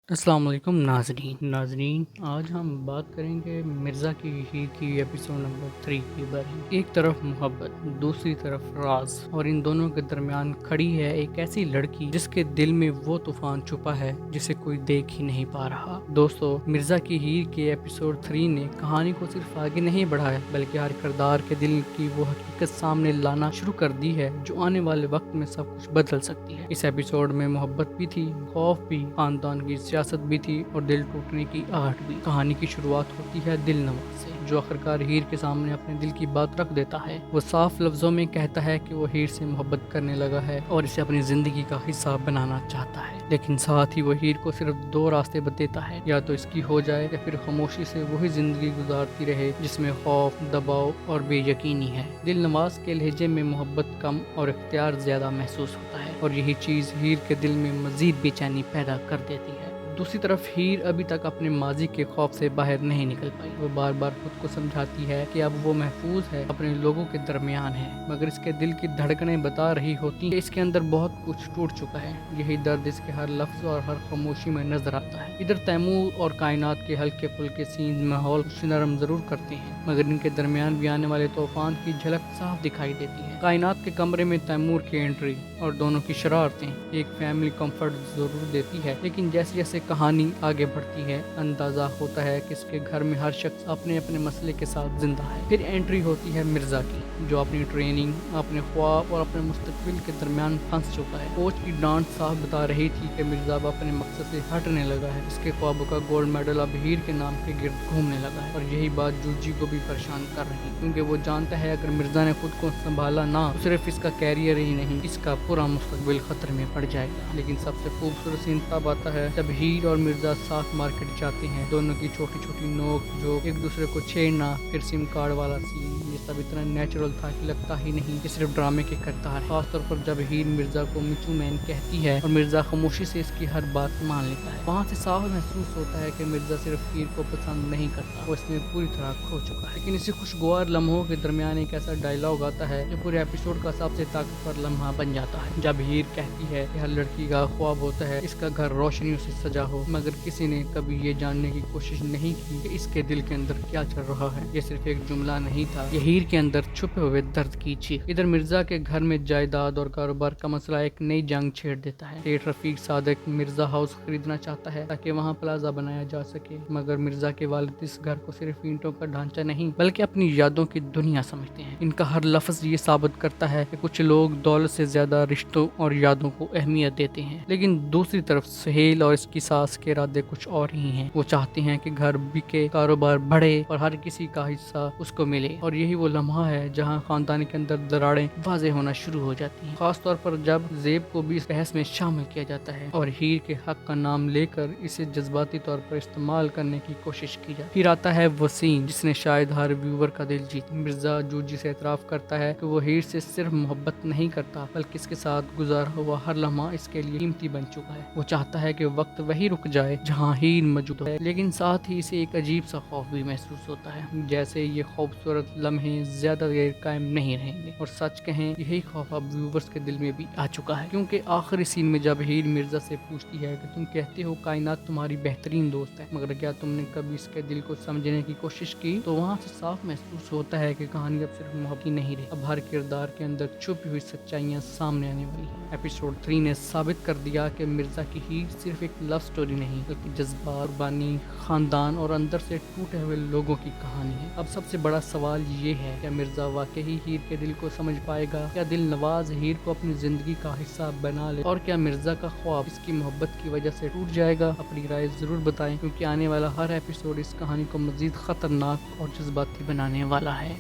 अस्सलाम वालेकुम नाजरीन, आज हम बात करेंगे मिर्ज़ा की हीर की एपिसोड नंबर 3 के बारे में। एक तरफ मोहब्बत, दूसरी तरफ राज, और इन दोनों के दरमियान खड़ी है एक ऐसी लड़की जिसके दिल में वो तूफान छुपा है जिसे कोई देख ही नहीं पा रहा। दोस्तों, मिर्ज़ा की हीर के एपिसोड 3 ने कहानी को सिर्फ आगे नहीं बढ़ाया बल्कि हर किरदार के दिल की वो हकीकत सामने लाना शुरू कर दी है जो आने वाले वक्त में सब कुछ बदल सकती है। इस एपिसोड में मोहब्बत भी थी, खौफ भी, खानदान की सियासत भी थी और दिल टूटने की आहट भी। कहानी की शुरुआत होती है दिल नवाज से, जो आखिरकार हीर के सामने अपने दिल की बात रख देता है। वो साफ लफ्जों में कहता है कि वो हीर से मोहब्बत करने लगा है और इसे अपनी जिंदगी का हिस्सा बनाना चाहता है, लेकिन साथ ही वो हीर को सिर्फ दो रास्ते बताता है, या तो इसकी हो जाए या फिर खामोशी से वही जिंदगी गुजारती रहे जिसमें खौफ, दबाव और बेयकीनी है। दिल नवाज के लहजे में मोहब्बत कम और इख्तियार ज्यादा महसूस होता है और यही चीज हीर के दिल में मजीद बेचैनी पैदा कर देती है। दूसरी तरफ हीर अभी तक अपने माजी के खौफ से बाहर नहीं निकल पाई। वो बार बार खुद को समझाती है कि अब वो महफूज है, अपने लोगों के दरमियान है, मगर इसके दिल की धड़कनें बता रही होती कि इसके अंदर बहुत कुछ टूट चुका है। यही दर्द इसके हर लफ्ज और हर खामोशी में नजर आता है। इधर तैमूर और कायनात के हल्के फुल्के सीन माहौल कुछ नरम जरूर करते हैं, मगर इनके दरमियान भी आने वाले तूफान की झलक साफ दिखाई देती है। कायनात के कमरे में तैमूर की एंट्री और दोनों की शरारतें एक फैमिली कंफर्ट जरूर देती है, लेकिन जैसे जैसे कहानी आगे बढ़ती है अंदाजा होता है कि इसके घर में हर शख्स अपने अपने मसले के साथ जिंदा है। फिर एंट्री होती है मिर्जा की, जो अपनी ट्रेनिंग, अपने ख्वाब और अपने मुस्तकबिल के दरमियान फंस चुका है। कोच की डांट साफ बता रही थी कि मिर्जा अब अपने मकसद से हटने लगा है। इसके ख्वाबों का गोल्ड मेडल अब हीर के नाम के गिर्द घूमने लगा है, और यही बात जूजी को भी परेशान कर रही है, क्योंकि वो जानता है अगर मिर्जा ने खुद को संभाला ना तो सिर्फ इसका कैरियर ही नहीं, इसका पूरा मुस्तकबिल खतरे में पड़ जाएगा। लेकिन सबसे खूबसूरत सीन तब आता है जब हीर और मिर्जा साथ मार्केट जाते हैं। दोनों की छोटी छोटी नोक जो एक दूसरे को छेड़ना, फिर सिम कार्ड वाला सीन, ये सब इतना नेचुरल था कि लगता ही नहीं कि सिर्फ ड्रामे के किरदार है। खासतौर पर जब हीर मिर्जा को मिचू मैन कहती है और मिर्जा खामोशी से इसकी हर बात मान लेता है। वहाँ से साफ महसूस होता है कि मिर्जा सिर्फ हीर को पसंद नहीं करता, वो इसमें पूरी तरह खो चुका है। लेकिन इसी खुशगवार लम्हों के दरमियान एक ऐसा डायलॉग आता है जो पूरे एपिसोड का सबसे ताकतवर लम्हा बन जाता है। जब हीर कहती है कि हर लड़की का ख्वाब होता है इसका घर रोशनियों से सजा हो, मगर किसी ने कभी ये जानने की कोशिश नहीं की कि इसके दिल के अंदर क्या चल रहा है। ये सिर्फ एक जुमला नहीं था, ये हीर के अंदर छुपे हुए दर्द की चीख। इधर मिर्जा के घर में जायदाद और कारोबार का मसला एक नई जंग छेड़ देता है। सेठ रफीक सादिक मिर्जा हाउस खरीदना चाहता है ताकि वहाँ प्लाजा बनाया जा सके, मगर मिर्जा के वालिद इस घर को सिर्फ ईंटों का ढांचा नहीं बल्कि अपनी यादों की दुनिया समझते हैं। इनका हर लफ्ज ये साबित करता है कि कुछ लोग दौलत से ज्यादा रिश्तों और यादों को अहमियत देते हैं। लेकिन दूसरी तरफ सुहेल और इसकी सास के इरादे कुछ और ही हैं। वो चाहते हैं कि घर बिके, कारोबार बढ़े और हर किसी का हिस्सा उसको मिले, और यही वो लम्हा है जहाँ खानदान के अंदर दरारें वाज़ेह होना शुरू हो जाती हैं। खास तौर पर जब जेब को भी इस बहस में शामिल किया जाता है और हीर के हक का नाम लेकर इसे जज्बाती तौर पर इस्तेमाल करने की कोशिश की जाती है। फिर आता है वो सीन जिसने शायद हर व्यूवर का दिल जीत। मिर्जा जूजी से एतराफ करता है कि वो हीर से सिर्फ मोहब्बत नहीं करता बल्कि इसके साथ गुजारा हुआ हर लम्हा इसके लिए कीमती बन चुका है। वो चाहता है कि वक्त वही रुक जाए जहाँ हीर मौजूद है, लेकिन साथ ही इसे एक अजीब सा खौफ भी महसूस होता है, जैसे ये खूबसूरत लम्हे ज्यादा देर कायम नहीं रहेंगे। और सच कहें यही खौफ अब व्यूवर्स के दिल में भी आ चुका है, क्योंकि आखिरी सीन में जब हीर मिर्जा से पूछती है कि तुम कहते हो कायनात तुम्हारी बेहतरीन दोस्त है, मगर क्या तुमने कभी इसके दिल को समझने की कोशिश की, तो वहाँ से साफ महसूस होता है कि कहानी अब सिर्फ मोहब्बत ही नहीं रही, अब हर किरदार के अंदर छुपी हुई सच्चाइयाँ सामने आने वाली है। एपिसोड 3 ने साबित कर दिया कि मिर्जा की हीर सिर्फ एक लव स्टोरी नहीं बल्कि जज्बात, कुर्बानी, खानदान और अंदर से टूटे हुए लोगों की कहानी है। अब सबसे बड़ा सवाल ये है, क्या मिर्जा वाकई हीर के दिल को समझ पाएगा? क्या दिल नवाज हीर को अपनी जिंदगी का हिस्सा बना ले, और क्या मिर्जा का ख्वाब इसकी मोहब्बत की वजह से टूट जाएगा? अपनी राय जरूर बताएं, क्योंकि आने वाला हर एपिसोड इस कहानी को मजीद खतरनाक और जज्बाती बनाने वाला है।